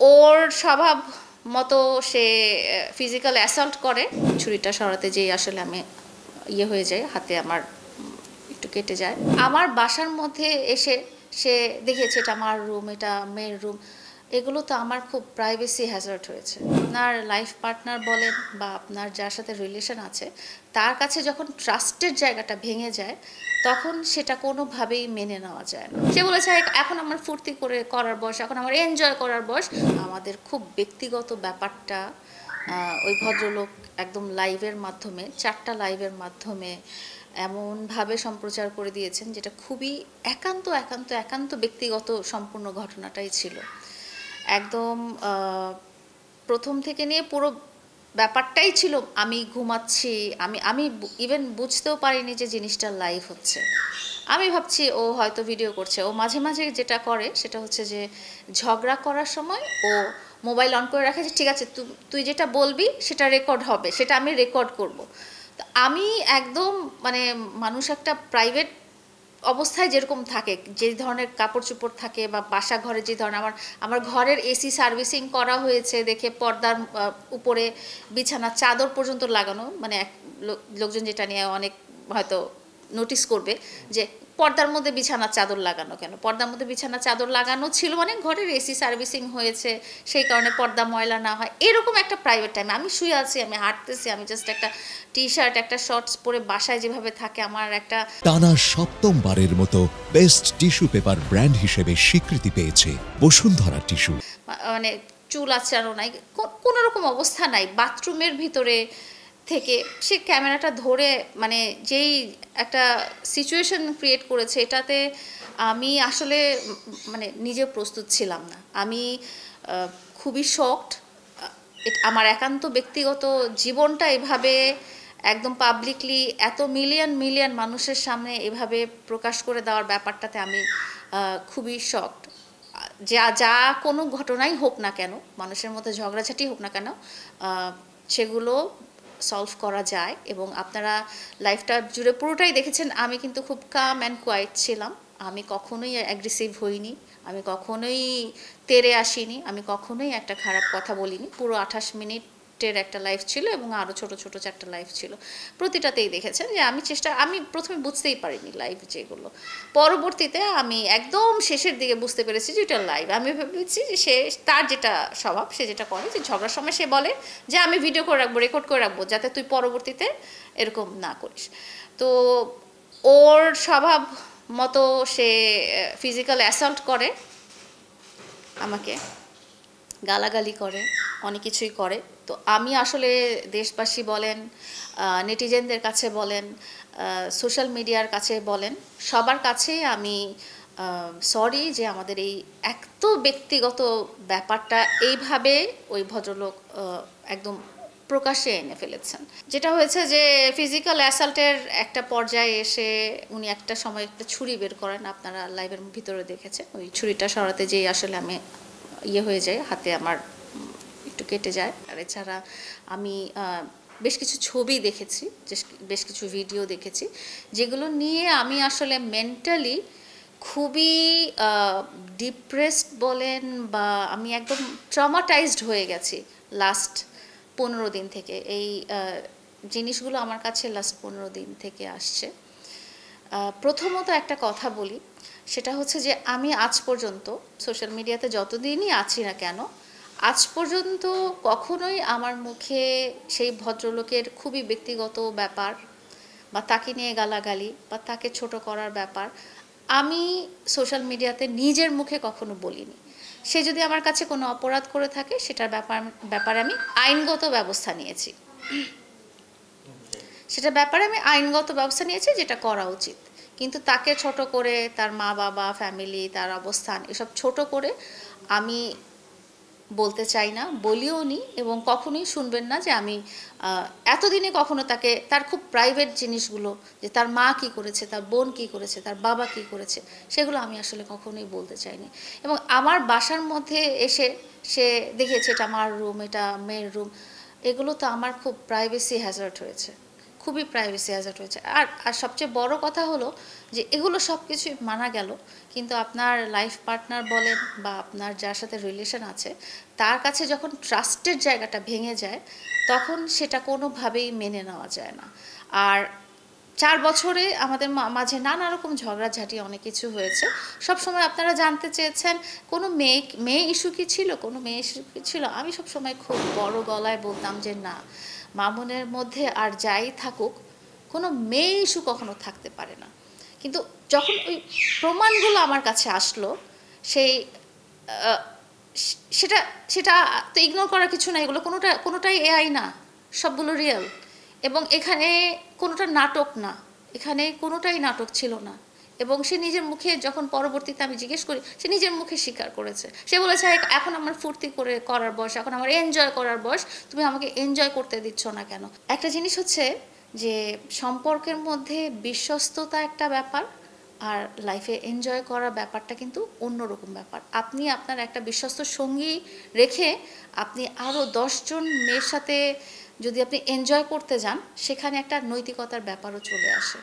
ওর স্বভাব মতো সে physical assault করে। ছুরিটা সরাতে যেই আসলে আমি হয়ে যায়, হাতে আমার একটু কেটে যায়। আমার বাসার মধ্যে এসে সে দেখিয়েছে এটা আমার রুম, এটা মেয়ের রুম। এগুলো তো আমার খুব প্রাইভেসি হ্যাজার্ড হয়েছে। আপনার লাইফ পার্টনার বলেন বা আপনার যার সাথে রিলেশন আছে, তার কাছে যখন ট্রাস্টের জায়গাটা ভেঙে যায় তখন সেটা কোনোভাবেই মেনে নেওয়া যায় না। সে বলেছে এখন আমার ফুর্তি করে করার বয়স, এখন আমার এনজয় করার বয়স। আমাদের খুব ব্যক্তিগত ব্যাপারটা ওই ভদ্রলোক একদম লাইভের মাধ্যমে, 4টা লাইভের মাধ্যমে এমনভাবে সম্প্রচার করে দিয়েছেন যেটা খুবই একান্ত একান্ত একান্ত ব্যক্তিগত সম্পূর্ণ ঘটনাটাই ছিল। একদম প্রথম থেকে নিয়ে পুরো ব্যাপারটাই ছিল আমি ঘুমাচ্ছি, আমি আমি ইভেন বুঝতেও পারিনি যে জিনিসটা লাইভ হচ্ছে। আমি ভাবছি ও হয়তো ভিডিও করছে। ও মাঝে মাঝে যেটা করে সেটা হচ্ছে যে ঝগড়া করার সময় ও মোবাইল অন করে রাখে যে ঠিক আছে তুই যেটা বলবি সেটা রেকর্ড হবে, সেটা আমি রেকর্ড করব। তো আমি একদম মানে মানুষ একটা প্রাইভেট অবস্থায় যেরকম থাকে, যে ধরনের কাপড় চোপড় থাকে বা বাসা ঘরে যে ধরনের, আমার ঘরের এসি সার্ভিসিং করা হয়েছে দেখে পর্দার উপরে বিছানার চাদর পর্যন্ত লাগানো, মানে লোকজন যেটা নিয়ে অনেক হয়তো নোটিস করবে যে পর্দার মধ্যে বিছানার চাদর লাগানো কেন। পর্দার মধ্যে বিছানার চাদর লাগানো ছিল মানে ঘরের এসি সার্ভিসিং হয়েছে, সেই কারণে পর্দা ময়লা না হয়, এরকম একটা প্রাইভেট টাইম। আমি শুয়ে আছি, আমি হাঁটতেছি, আমি জাস্ট একটা টি শার্ট একটা শর্টস পরে বাসায় যেভাবে থাকে আমার একটা। টানা সপ্তমবারের মতো বেস্ট টিস্যু পেপার ব্র্যান্ড হিসেবে স্বীকৃতি পেয়েছে বসুন্ধরা টিস্যু। মানে চুল আঁচড়ানো নাই, কোনো রকম অবস্থা নাই, বাথরুমের ভিতরে থেকে সে ক্যামেরাটা ধরে মানে যেই একটা সিচুয়েশন ক্রিয়েট করেছে, এটাতে আমি আসলে মানে নিজে প্রস্তুত ছিলাম না। আমি খুবই শকড। আমার একান্ত ব্যক্তিগত জীবনটা এভাবে একদম পাবলিকলি এত মিলিয়ন মিলিয়ন মানুষের সামনে এভাবে প্রকাশ করে দেওয়ার ব্যাপারটাতে আমি খুবই শকড। যা যা কোনো ঘটনাই হোক না কেন, মানুষের মধ্যে ঝগড়াঝাটি হোক না কেন, সেগুলো সলভ করা যায়। এবং আপনারা লাইফটা জুড়ে পুরোটাই দেখেছেন আমি কিন্তু খুব কাম অ্যান্ড কোয়াইট ছিলাম। আমি কখনোই অ্যাগ্রেসিভ হইনি, আমি কখনোই তেড়ে আসিনি, আমি কখনোই একটা খারাপ কথা বলিনি। পুরো 28 মিনিটের একটা লাইফ ছিল এবং আরও ছোট ছোট 4টা লাইফ ছিল। প্রতিটাতেই দেখেছেন যে আমি প্রথমে বুঝতেই পারিনি লাইভ যেগুলো, পরবর্তীতে আমি একদম শেষের দিকে বুঝতে পেরেছি যে এটা লাইভ। আমি ভেবেছি যে সে তার যেটা স্বভাব, সে যেটা করে যে ঝগড়ার সময় সে বলে যে আমি ভিডিও করে রাখবো, রেকর্ড করে রাখবো, যাতে তুই পরবর্তীতে এরকম না করিস। তো ওর স্বভাব মতো সে ফিজিক্যাল অ্যাসল্ট করে, আমাকে গালাগালি করে, অনেক কিছুই করে। তো আমি আসলে দেশবাসী বলেন, নেটিজেনদের কাছে বলেন, সোশ্যাল মিডিয়ার কাছে বলেন, সবার কাছে আমি সরি যে আমাদের এই এত ব্যক্তিগত ব্যাপারটা এইভাবে ওই ভদ্রলোক একদম প্রকাশ্যে এনে ফেলেছেন। যেটা হয়েছে যে ফিজিক্যাল অ্যাসাল্টের একটা পর্যায়ে এসে উনি একটা সময় একটা ছুরি বের করেন, আপনারা লাইভের ভিতরে দেখেছেন। ওই ছুরিটা সরাতে যেই আসলে আমি হয়ে যায়, হাতে আমার একটু কেটে যায়। আর এছাড়া আমি বেশ কিছু ছবি দেখেছি, বেশ কিছু ভিডিও দেখেছি, যেগুলো নিয়ে আমি আসলে মেন্টালি খুবই ডিপ্রেসড বলেন বা আমি একদম ট্রমাটাইজড হয়ে গেছি লাস্ট 15 দিন থেকে। এই জিনিসগুলো আমার কাছে লাস্ট 15 দিন থেকে আসছে। প্রথমত একটা কথা বলি, সেটা হচ্ছে যে আমি আজ পর্যন্ত সোশ্যাল মিডিয়াতে যতদিনই আছি না কেন, আজ পর্যন্ত কখনোই আমার মুখে সেই ভদ্রলোকের খুবই ব্যক্তিগত ব্যাপার বা তাকে নিয়ে গালাগালি বা তাকে ছোট করার ব্যাপার আমি সোশ্যাল মিডিয়াতে নিজের মুখে কখনো বলিনি। সে যদি আমার কাছে কোনো অপরাধ করে থাকে সেটার ব্যাপারে আমি আইনগত ব্যবস্থা নিয়েছি, যেটা করা উচিত। কিন্তু তাকে ছোট করে, তার মা বাবা, ফ্যামিলি, তার অবস্থান এসব ছোট করে আমি বলতে চাই না, বলিও নি, এবং কখনোই শুনবেন না যে আমি এতদিনে কখনো তাকে তার খুব প্রাইভেট জিনিসগুলো, যে তার মা কি করেছে, তার বোন কি করেছে, তার বাবা কি করেছে, সেগুলো আমি আসলে কখনোই বলতে চাইনি। এবং আমার বাসার মধ্যে এসে সে দেখিয়েছে এটা আমার রুম, এটা মেয়ের রুম। এগুলো তো আমার খুব প্রাইভেসি হ্যাজার্ড হয়েছে, খুবই প্রাইভেসি হ্যাজার্ড হয়েছে। আর আর সবচেয়ে বড় কথা হলো যে এগুলো সব কিছুই মানা গেল, কিন্তু আপনার লাইফ পার্টনার বলেন বা আপনার যার সাথে রিলেশন আছে তার কাছে যখন ট্রাস্টের জায়গাটা ভেঙে যায় তখন সেটা কোনোভাবেই মেনে নেওয়া যায় না। আর 4 বছরে আমাদের মাঝে নানা রকম ঝগড়াঝাঁটি অনেক কিছু হয়েছে। সবসময় আপনারা জানতে চেয়েছেন কোনো মেয়ে ইস্যু কি ছিল, কোনো মেয়ে ইস্যু কি ছিল। আমি সবসময় খুব বড় গলায় বলতাম যে না, মামুনের মধ্যে আর যাই থাকুক কোনো মেয়ে ইস্যু কখনো থাকতে পারে না। কিন্তু যখন ওই প্রমাণগুলো আমার কাছে আসলো, সেই আহ, সেটা সেটা তো ইগনোর করার কিছু না, এগুলো কোনোটাই এআই না, সবগুলো রিয়েল। এবং এখানে কোনোটা নাটক না, এখানে কোনোটাই নাটক ছিল না। এবং সে নিজের মুখে, যখন পরবর্তীতে আমি জিজ্ঞেস করি, সে নিজের মুখে স্বীকার করেছে। সে বলেছে এখন আমার ফুর্তি করার বয়স, এখন আমার এনজয় করার বয়স, তুমি আমাকে এনজয় করতে দিচ্ছ না কেন। একটা জিনিস হচ্ছে যে সম্পর্কের মধ্যে বিশ্বস্ততা একটা ব্যাপার, আর লাইফে এনজয় করার ব্যাপারটা কিন্তু অন্যরকম ব্যাপার। আপনি আপনার একটা বিশ্বস্ত সঙ্গী রেখে আপনি আরও 10 জন মেয়ের সাথে যদি আপনি এনজয় করতে যান, সেখানে একটা নৈতিকতার ব্যাপারও চলে আসে।